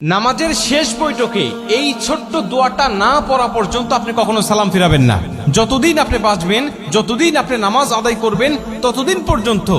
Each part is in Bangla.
নামাজের শেষ বৈঠকে এই ছোট্ট দোয়াটা না পড়া পর্যন্ত আপনি কখনো সালাম ফিরাবেন না। যতদিন আপনি বাঁচবেন, যতদিন আপনি নামাজ আদায় করবেন, ততদিন পর্যন্ত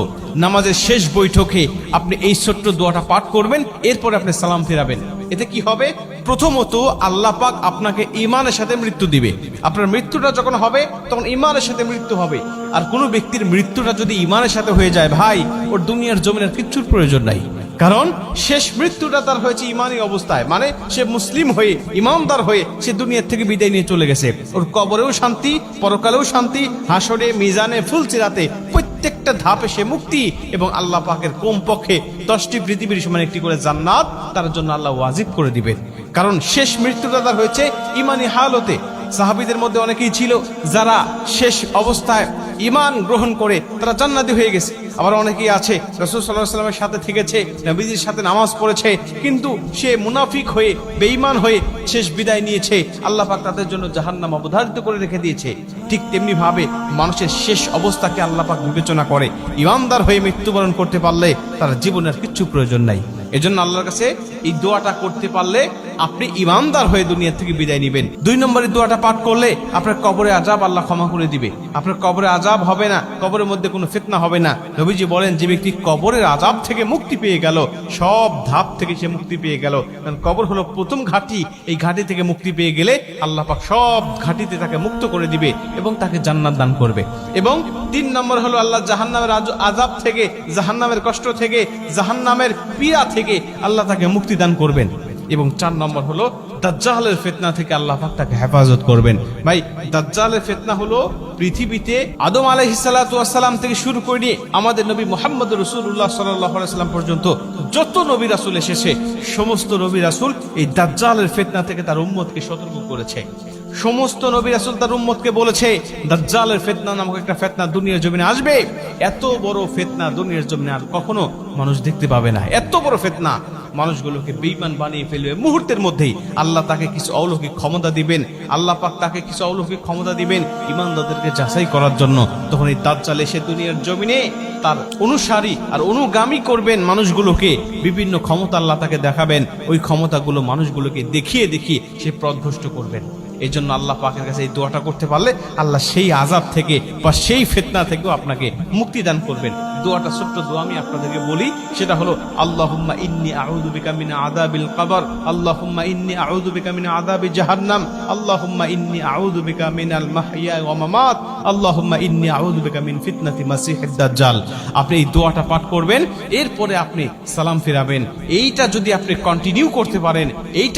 নামাজের শেষ বৈঠকে আপনি এই ছোট্ট দোয়াটা পাঠ করবেন, এরপরে আপনি সালাম ফিরাবেন। এতে কি হবে? প্রথমত আল্লাহ পাক আপনাকে ঈমানের সাথে মৃত্যু দিবে। আপনার মৃত্যুটা যখন হবে তখন ঈমানের সাথে মৃত্যু হবে। আর কোনো ব্যক্তির মৃত্যুটা যদি ঈমানের সাথে হয়ে যায়, ভাই, ওর দুনিয়ার জমিনের কিচ্ছুর প্রয়োজন নাই। কারণ শেষ মৃত্যুটা তার হয়েছে ইমানি অবস্থায়, মানে সে মুসলিম হয়ে, ইমানদার হয়ে সে দুনিয়ার থেকে বিদায় নিয়ে চলে গেছে। ওর কবরেও শান্তি, পরকালেও শান্তি, হাসরে, মিজানে, ফুলসিরাতে প্রত্যেকটা ধাপে সে মুক্তি, এবং আল্লাহ পাকের কমপক্ষে 10টি পৃথিবীর সমান একটি করে জান্নাত তার জন্য আল্লাহ ওয়াজিব করে দিবেন। কারণ শেষ মৃত্যুটা তার হয়েছে ইমানি হালতে। সাহাবীদের মধ্যে অনেকেই ছিল যারা শেষ অবস্থায় ঈমান গ্রহণ করে তারা জান্নাতি হয়ে গেছে। আবার অনেকেই আছে রাসূল সাল্লাল্লাহু আলাইহি ওয়াসাল্লামের সাথে থেকেছে, নবীজির সাথে নামাজ পড়েছে, কিন্তু সে মুনাফিক হয়ে, বেঈমান হয়ে শেষ বিদায় নিয়েছে। আল্লাহ পাক তাদের জন্য জাহান্নাম অবধারিত করে রেখে দিয়েছে। ঠিক তেমনি ভাবে মানুষের শেষ অবস্থাকে আল্লাহ পাক বিবেচনা করে। ঈমানদার হয়ে মৃত্যুবরণ করতে পারলে তার জীবনের কিচ্ছু প্রয়োজন নাই। এজন্য আল্লাহর কাছে এই দোয়াটা করতে পারলে আপনি ঈমানদার হয়ে দুনিয়া থেকে বিদায় নেবেন। 2 নম্বরের দোয়াটা পাঠ করলে আপনার কবরে আযাব আল্লাহ ক্ষমা করে দিবে। আপনার কবরে আযাব হবে না, কবরের মধ্যে কোনো ফিতনা হবে না। নবীজি বলেন, যে ব্যক্তি কবরের আযাব থেকে মুক্তি পেয়ে গেল, সব ধাপ থেকে সে মুক্তি পেয়ে গেল। কারণ কবর হলো প্রথম ঘাঁটি। এই ঘাঁটি থেকে মুক্তি পেয়ে গেলে আল্লাহ পাক সব ঘাঁটিতে তাকে মুক্ত করে দিবে এবং তাকে জান্নাত দান করবে। এবং 3 নম্বর হলো আল্লাহ জাহান্নামের আযাব থেকে, জাহান্নামের কষ্ট থেকে, জাহান্নামের পীড়া থেকে আল্লাহ তাকে মুক্তি দান করবেন। এবং 4 নম্বর হলো দাজ্জালের ফিতনা থেকে আল্লাহ পাক তাকে হেফাজত করবেন। ভাই, দাজ্জালের ফিতনা হলো পৃথিবীতে আদম আলাইহিস সালাতু ওয়াস সালাম থেকে শুরু করে আমাদের নবী মুহাম্মদ রাসূলুল্লাহ সাল্লাল্লাহু আলাইহি ওয়াসাল্লাম পর্যন্ত যত নবী রাসূল এসেছে, সমস্ত নবী রাসূল এই দাজ্জালের ফিতনা থেকে তার উম্মতকে সতর্ক করেছে। সমস্ত নবী রাসূল তার উম্মতকে বলেছে, দাজ্জালের ফিতনা নামক একটা ফিতনা দুনিয়ার জমিনে আসবে। এত বড় ফিতনা দুনিয়ার জমিনে আর কখনো মানুষ দেখতে পাবে না। এত বড় ফিতনা মানুষগুলোকে বেঈমান বানিয়ে ফেলবে মুহূর্তের মধ্যেই। আল্লাহ তাকে কিছু অলৌকিক ক্ষমতা দিবেন, আল্লাহ পাক তাকে কিছু অলৌকিক ক্ষমতা দিবেন ঈমানদারদেরকে যাচাই করার জন্য। তখন এই দাজ্জাল এসে দুনিয়ার জমিনে তার অনুসারী আর অনুগামী করবেন মানুষগুলোকে। বিভিন্ন ক্ষমতা আল্লাহ তাকে দেখাবেন, ওই ক্ষমতাগুলো মানুষগুলোকে দেখিয়ে দেখিয়ে সে পথভ্রষ্ট করবেন। এই জন্য আল্লাহ পাকের কাছে এই দোয়াটা করতে পারলে আল্লাহ সেই আযাব থেকে বা সেই ফিতনা থেকেও আপনাকে মুক্তি দান করবেন। দোয়াটা ছোট্ট দোয়া আমি আপনাদেরকে বলি, সেটা হলো আল্লাহুম্মা ইন্নী আউযু বিকা মিন আযাবিল কবর, আল্লাহুম্মা ইন্নী আউযু বিকা মিন আযাবি জাহান্নাম, আল্লাহুম্মা ইন্নী আউযু বিকা মিনাল মাহইয়া ওয়া মামাত, আল্লাহুম্মা ইন্নী আউযু বিকা মিন ফিতনাতি মাসিহিদ দাজ্জাল। আপনি এই দোয়াটা পাঠ করবেন, এরপরে আপনি সালাম ফিরাবেন। এইটা যদি আপনি কন্টিনিউ করতে পারেন, এই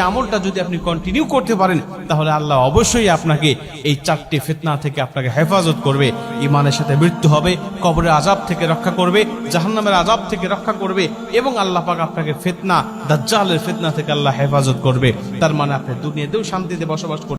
আমলটা যদি আপনি কন্টিনিউ করতে পারেন, তাহলে আল্লাহ অবশ্যই আপনাকে এই 4টি ফিতনা থেকে আপনাকে হেফাজত করবে। ঈমানের সাথে মৃত্যু হবে, কবরের আযাব থেকে রক্ষা করবে, জাহান্নামের আযাব থেকে রক্ষা করবে, এবং আল্লাহ পাক আপনাকে ফিতনা, দাজ্জালের ফিতনা থেকে আল্লাহ হেফাজত করবে। তার মানে আপনি দুনিয়াতেও শান্তিতে বসবাস করবেন।